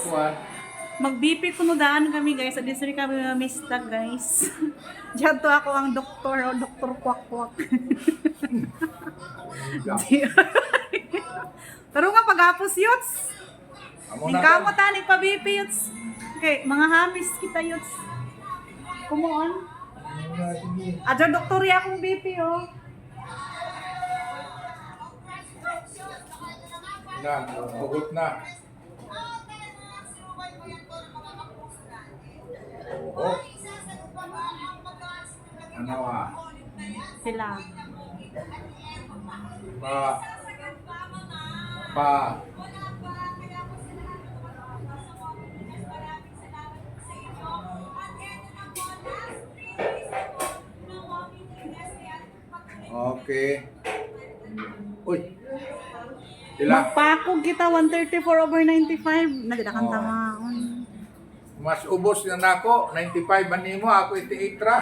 Kuan. Mag-BP kuno daan kami guys. Sa district kami mamista guys. Diyan to ako ang doktor o doktor kwak-kwak. Pero nga pag-apos yuts. Amo na. Ningkamo tani pa BP yuts. Okay, mga hamis kita yuts. Kumuon? Adyo doktor ya akong BP oh. Na, tugot na. Oh. Ano ah? Sila. Pa. Okay. Uy. Sila. Magpakog kita 134/95. Nagdakan Oh. tama. Mas ubos na nako, 95 man nimo, ako 88 ra.